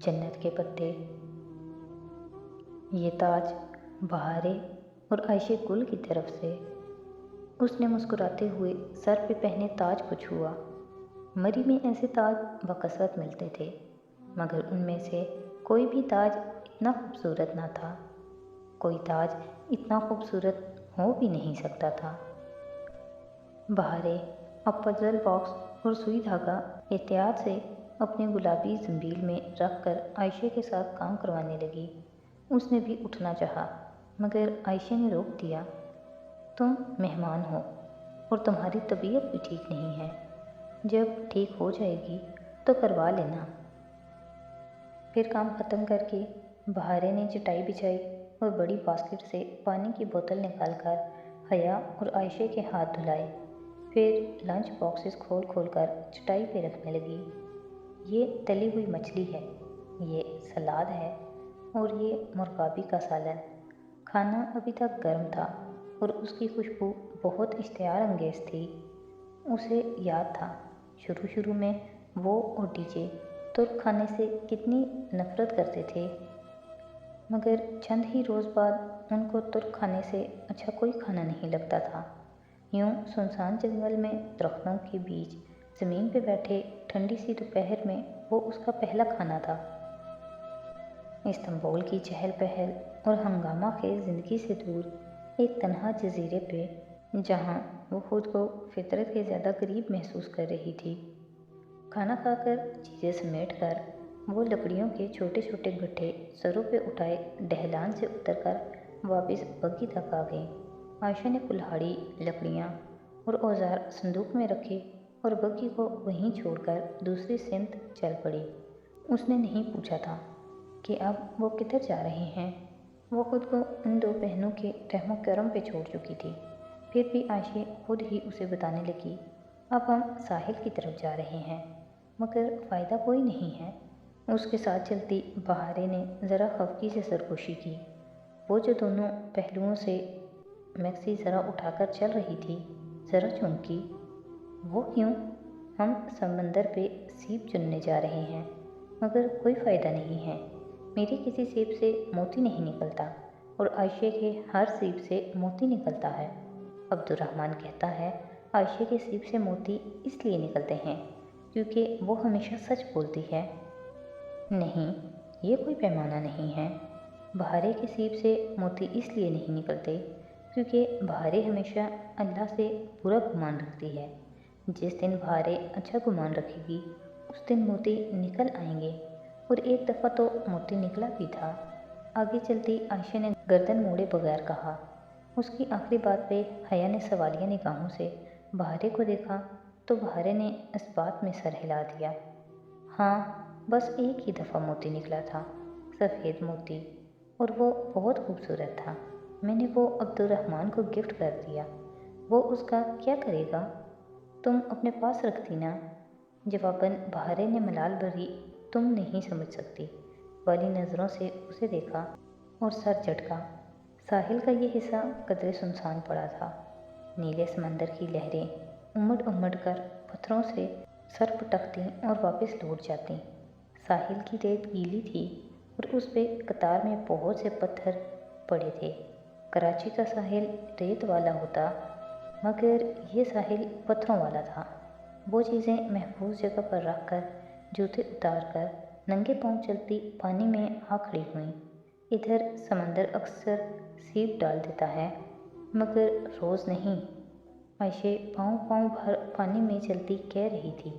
जन्नत के पत्ते। ये ताज बहारे और आयशे गुल की तरफ से। उसने मुस्कुराते हुए सर पे पहने ताज को छुआ। मरी में ऐसे ताज बकसरत मिलते थे, मगर उनमें से कोई भी ताज इतना खूबसूरत ना था। कोई ताज इतना खूबसूरत हो भी नहीं सकता था। बहारे अब पजल बॉक्स और सुई धागा एहतियात से अपने गुलाबी ज़ंबील में रख कर आयशे के साथ काम करवाने लगी। उसने भी उठना चाहा, मगर आयशे ने रोक दिया। तुम मेहमान हो और तुम्हारी तबीयत भी ठीक नहीं है। जब ठीक हो जाएगी तो करवा लेना। फिर काम ख़त्म करके बहारे ने चटाई बिछाई और बड़ी बास्केट से पानी की बोतल निकालकर हया और आयशे के हाथ धुलाए। फिर लंच बॉक्सेस खोल खोल कर चटाई पे रखने लगी। ये तली हुई मछली है, ये सलाद है और ये मुर्गाबी का सालन। खाना अभी तक गर्म था और उसकी खुशबू बहुत इश्तियार अंगेज़ थी। उसे याद था शुरू शुरू में वो और डीजे तुर्क खाने से कितनी नफ़रत करते थे, मगर चंद ही रोज़ बाद उनको तुर्क खाने से अच्छा कोई खाना नहीं लगता था। यूँ सुनसान जंगल में दरख्तों के बीच ज़मीन पे बैठे ठंडी सी दोपहर में वो उसका पहला खाना था। इस्तांबुल की चहल पहल और हंगामा खेज ज़िंदगी से दूर एक तन्हा जजीरे पे, जहाँ वो खुद को फितरत के ज़्यादा करीब महसूस कर रही थी। खाना खाकर चीज़ें समेट कर वो लकड़ियों के छोटे छोटे गट्ठे सरों पे उठाए ढलान से उतरकर वापस बग्गी तक आ गई। आयशा ने कुल्हाड़ी, लकड़ियाँ और औजार संदूक में रखे और बग्गी को वहीं छोड़कर दूसरी सिमत चल पड़ी। उसने नहीं पूछा था कि अब वो किधर जा रहे हैं। वो खुद को उन दो बहनों के रहमो करम पे छोड़ चुकी थी। फिर भी आयशा खुद ही उसे बताने लगी, अब हम साहिल की तरफ जा रहे हैं, मगर फ़ायदा कोई नहीं है। उसके साथ चलती बहारे ने ज़रा खफकी से सरगोशी की। वो जो दोनों पहलुओं से मैक्सी ज़रा उठाकर चल रही थी, ज़रा चौंकी। वो क्यों? हम समंदर पे सीप चुनने जा रहे हैं, मगर कोई फ़ायदा नहीं है। मेरे किसी सीप से मोती नहीं निकलता और आयशे के हर सीप से मोती निकलता है। अब्दुर्रहमान कहता है आयशे के सीप से मोती इसलिए निकलते हैं क्योंकि वो हमेशा सच बोलती है। नहीं, ये कोई पैमाना नहीं है। बहारे के सीप से मोती इसलिए नहीं निकलते क्योंकि बहारे हमेशा अल्लाह से बुरा गुमान रखती है। जिस दिन बहारे अच्छा गुमान रखेगी उस दिन मोती निकल आएंगे, और एक दफ़ा तो मोती निकला भी था। आगे चलती आयशा ने गर्दन मोड़े बगैर कहा। उसकी आखिरी बात पे हया ने सवालिया निगाहों से बहारे को देखा तो बहारे ने इस बात में सर हिला दिया। हाँ, बस एक ही दफ़ा मोती निकला था, सफ़ेद मोती, और वो बहुत खूबसूरत था। मैंने वो अब्दुर्रहमान को गिफ्ट कर दिया। वो उसका क्या करेगा? तुम अपने पास रखती ना। जवाबन बहारे ने मलाल भरी तुम नहीं समझ सकती वाली नज़रों से उसे देखा और सर झटका। साहिल का ये हिस्सा कदरे सुनसान पड़ा था। नीले समंदर की लहरें उमड़ उमड़ कर पत्थरों से सर पटकती और वापस लौट जाती। साहिल की रेत गीली थी और उस पे कतार में बहुत से पत्थर पड़े थे। कराची का साहिल रेत वाला होता, मगर ये साहिल पत्थरों वाला था। वो चीज़ें महफूज जगह पर रख कर जूते उतार कर नंगे पांव चलती पानी में आ खड़ी हुई। इधर समंदर अक्सर सीप डाल देता है, मगर रोज़ नहीं। आयशे पाँव पाँव भर पानी में चलती कह रही थी।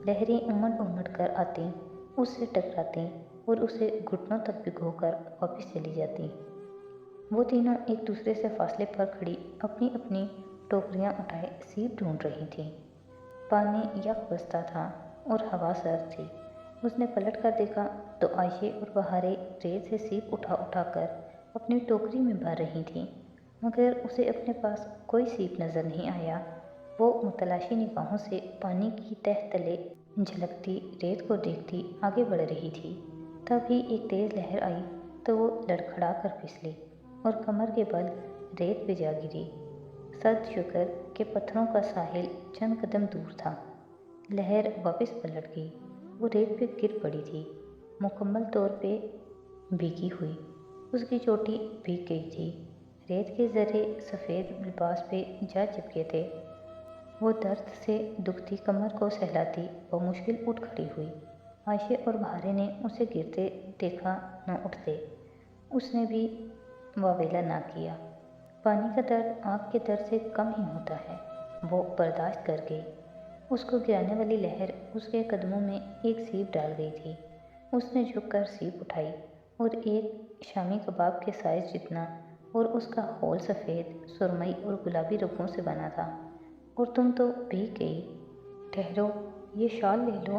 लहरें उमड़ उमड़ कर आती, उससे टकराती और उसे घुटनों तक भिगोकर वापस चली जाती। वो तीनों एक दूसरे से फासले पर खड़ी अपनी अपनी टोकरियाँ उठाए सीप ढूंढ रही थी। पानी यक बसता था और हवा सर्द थी। उसने पलट कर देखा तो आयशे और बहारे रेत से सीप उठा उठा कर अपनी टोकरी में भर रही थी, मगर उसे अपने पास कोई सीप नज़र नहीं आया। वो मुतलाशी निगाहों से पानी की तह तले झलकती रेत को देखती आगे बढ़ रही थी। तभी एक तेज़ लहर आई तो वो लड़खड़ा कर फिसली और कमर के बल रेत पे जा गिरी। सद शुक्र के पत्थरों का साहिल चंद कदम दूर था। लहर वापस पलट गई। वो रेत पे गिर पड़ी थी। मुकम्मल तौर पे भीगी हुई। उसकी चोटी भीग गई थी। रेत के ज़र्रे सफ़ेद लिबास पे जा चिपके थे। वो दर्द से दुखती कमर को सहलाती बमुश्किल उठ खड़ी हुई। आयशे और बहारे ने उसे गिरते देखा न उठते। उसने भी वावेला ना किया। पानी का दर्द आग के दर्द से कम ही होता है। वो बर्दाश्त कर गई। उसको गिराने वाली लहर उसके कदमों में एक सीप डाल गई थी। उसने झुककर सीप उठाई और एक शामी कबाब के साइज जितना, और उसका होल सफ़ेद, सुरमई और गुलाबी रंगों से बना था। और तुम तो भीग गई। ठहरो, ये शॉल ले लो।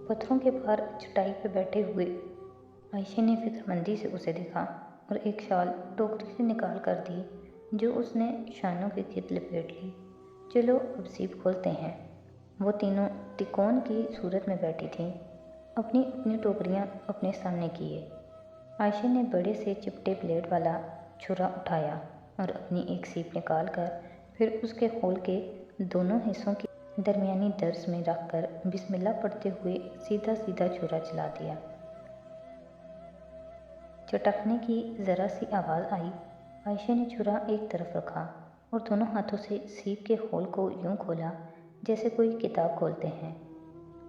पत्थरों के पार चटाई पे बैठे हुए आयशे ने फिक्रमंदी से उसे देखा और एक शॉल टोकरी से निकाल कर दी जो उसने शानों के गिर्द लपेट ली। चलो अब सीप खोलते हैं। वो तीनों तिकोन की सूरत में बैठी थीं, अपनी अपनी टोकरियाँ अपने सामने किए। आयशा ने बड़े से चिपटे ब्लेड वाला छुरा उठाया और अपनी एक सीप निकाल कर फिर उसके होल के दोनों हिस्सों की दरमियानी दर्ज में रखकर बिस्मिल्लाह पढ़ते हुए सीधा सीधा छुरा चला दिया। चटकने की ज़रा सी आवाज़ आई। आयशा ने छुरा एक तरफ रखा और दोनों हाथों से सीप के होल को यूं खोला जैसे कोई किताब खोलते हैं।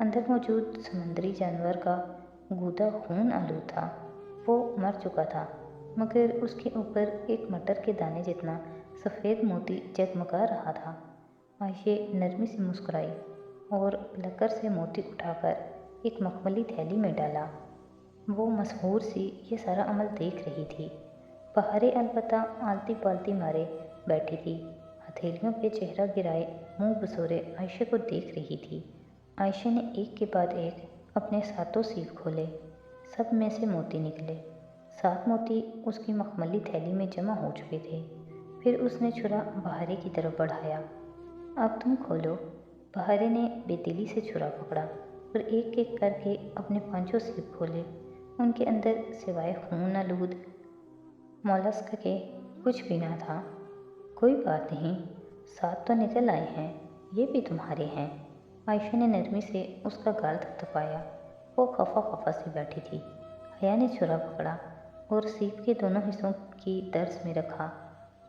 अंदर मौजूद समुद्री जानवर का गूदा खून आलूद था। वो मर चुका था, मगर उसके ऊपर एक मटर के दाने जितना सफ़ेद मोती जगमगा रहा था। आयशे नरमी से मुस्कुराई और लकर से मोती उठाकर एक मखमली थैली में डाला। वो मशहूर सी ये सारा अमल देख रही थी। बहारे अलबत्ता आलती पालती मारे बैठी थी, हथेलियों पे चेहरा गिराए मुंह बसोरे आयशे को देख रही थी। आयशा ने एक के बाद एक अपने सातों सीप खोले। सब में से मोती निकले। 7 मोती उसकी मखमली थैली में जमा हो चुके थे। फिर उसने छुरा बहारे की तरफ बढ़ाया। अब तुम खोलो। बहारे ने बेदिली से छुरा पकड़ा और एक एक करके अपने 5 सीप खोले। उनके अंदर सिवाय खून आलूद मोलस्क के कुछ भी ना था। कोई बात नहीं, 7 तो निकल आए हैं, ये भी तुम्हारे हैं। आयशा ने नरमी से उसका गाल थपथपाया। वो खफा खफा सी बैठी थी। हया ने छुरा पकड़ा और सीप के दोनों हिस्सों की दर्ज में रखा।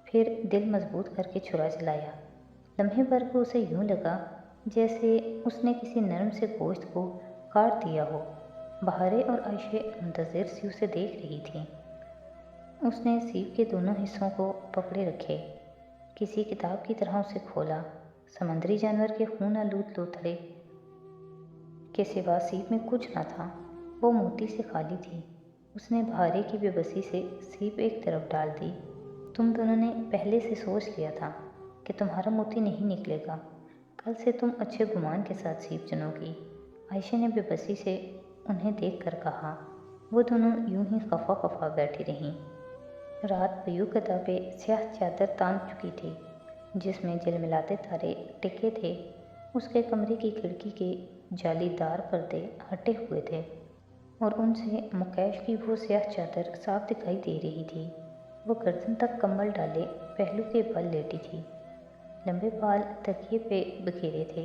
फिर दिल मजबूत करके छुरा चलाया। लम्हे भर को उसे यूं लगा जैसे उसने किसी नरम से गोश्त को काट दिया हो। बहारे और आयशे मुंतज़िर सी उसे देख रही थी। उसने सीप के दोनों हिस्सों को पकड़े रखे, किसी किताब की तरह उसे खोला। समंदरी जानवर के खून आलूद लोथड़े के सिवा सीप में कुछ न था। वो मोती से खाली थी। उसने बहारे की बेबसी से सीप एक तरफ डाल दी। तुम दोनों ने पहले से सोच लिया था कि तुम्हारा मोती नहीं निकलेगा। कल से तुम अच्छे गुमान के साथ सीप चुनोगी। आयशा ने बेबसी से उन्हें देख कर कहा। वो दोनों यूं ही खफा खफा बैठी रहीं। रात पयूकदा पे स्याह चादर तान चुकी थी जिसमें झिलमिलाते तारे टिके थे। उसके कमरे की खिड़की के जालीदार पर्दे हटे हुए थे और उनसे मुकैश की वो स्याह चादर साफ दिखाई दे रही थी। वो गर्दन तक कम्बल डाले पहलू के बल लेटी थी। लंबे बाल तकिए पे बिखेरे थे।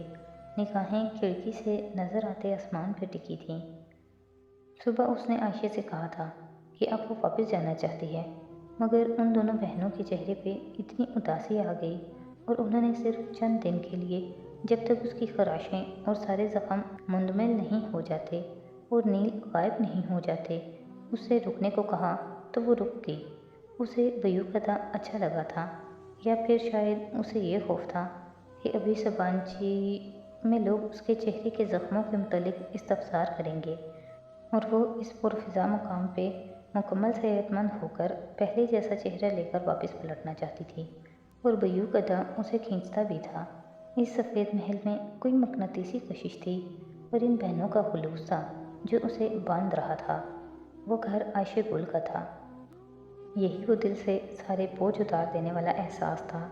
निगाहें खिड़की से नज़र आते आसमान पे टिकी थीं। सुबह उसने आयशा से कहा था कि अब वो वापस जाना चाहती है, मगर उन दोनों बहनों के चेहरे पे इतनी उदासी आ गई और उन्होंने सिर्फ चंद दिन के लिए, जब तक उसकी खराशें और सारे ज़ख्म मुंदमिल नहीं हो जाते और नील गायब नहीं हो जाते, उससे रुकने को कहा तो वो रुक गई। उसे बेयुकदा अच्छा लगा था, या फिर शायद उसे ये खौफ था कि अभी सबांची में लोग उसके चेहरे के ज़ख्मों के मुतल्लिक इस्तफसार करेंगे और वो इस पुरफ़िज़ा मुकाम पे मुकम्मल सेहतमंद होकर पहले जैसा चेहरा लेकर वापस पलटना चाहती थी। और बेयुकदा उसे खींचता भी था। इस सफ़ेद महल में कोई मकनातीसी कशिश थी और इन बहनों का खुलूस था जो उसे बांध रहा था। वो घर आयशे गुल का था। यही वो दिल से सारे बोझ उतार देने वाला एहसास था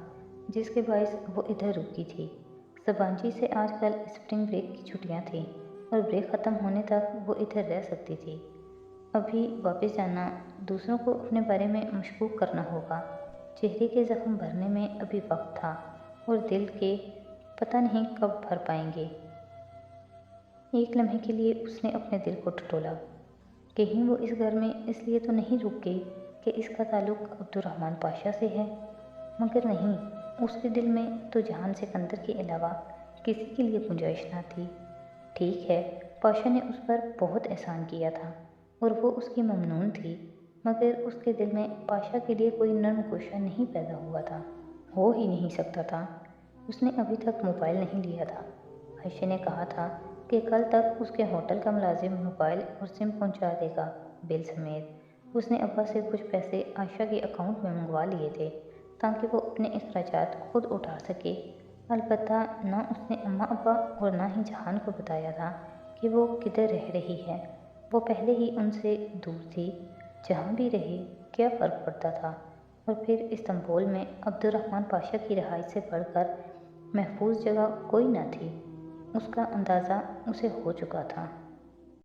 जिसके बायस वो इधर रुकी थी। सबांजी से आजकल स्प्रिंग ब्रेक की छुट्टियां थीं और ब्रेक ख़त्म होने तक वो इधर रह सकती थी। अभी वापस जाना दूसरों को अपने बारे में मशकूक करना होगा। चेहरे के ज़ख्म भरने में अभी वक्त था और दिल के पता नहीं कब भर पाएंगे। एक लम्हे के लिए उसने अपने दिल को टटोला। کہیں وہ اس گھر میں اس لیے تو نہیں رک گئی کہ اس کا تعلق عبد الرحمن پاشا سے ہے؟ مگر نہیں، اس کے دل میں تو جہان سکندر کے علاوہ کسی کے لیے گنجائش نہ تھی۔ ٹھیک ہے، پاشا نے اس پر بہت احسان کیا تھا اور وہ اس کی ممنون تھی، مگر اس کے دل میں پاشا کے لیے کوئی نرم گوشہ نہیں پیدا ہوا تھا، ہو ہی نہیں سکتا تھا۔ اس نے ابھی تک موبائل نہیں لیا تھا۔ عائشہ نے کہا تھا کہ کل تک اس کے ہوٹل کا ملازم موبائل اور سم پہنچا دے گا، بل سمیت۔ اس نے ابا سے کچھ پیسے عائشہ کے اکاؤنٹ میں منگوا لیے تھے تاکہ وہ اپنے اخراجات خود اٹھا سکے۔ البتہ نہ اس نے اماں ابا اور نہ ہی جہان کو بتایا تھا کہ وہ کدھر رہ رہی ہے۔ وہ پہلے ہی ان سے دور تھی، جہاں بھی رہے کیا فرق پڑتا تھا۔ اور پھر استنبول میں عبد الرحمن پاشا کی رہائش سے بڑھ کر محفوظ جگہ کوئی نہ تھی، اس کا اندازہ اسے ہو چکا تھا۔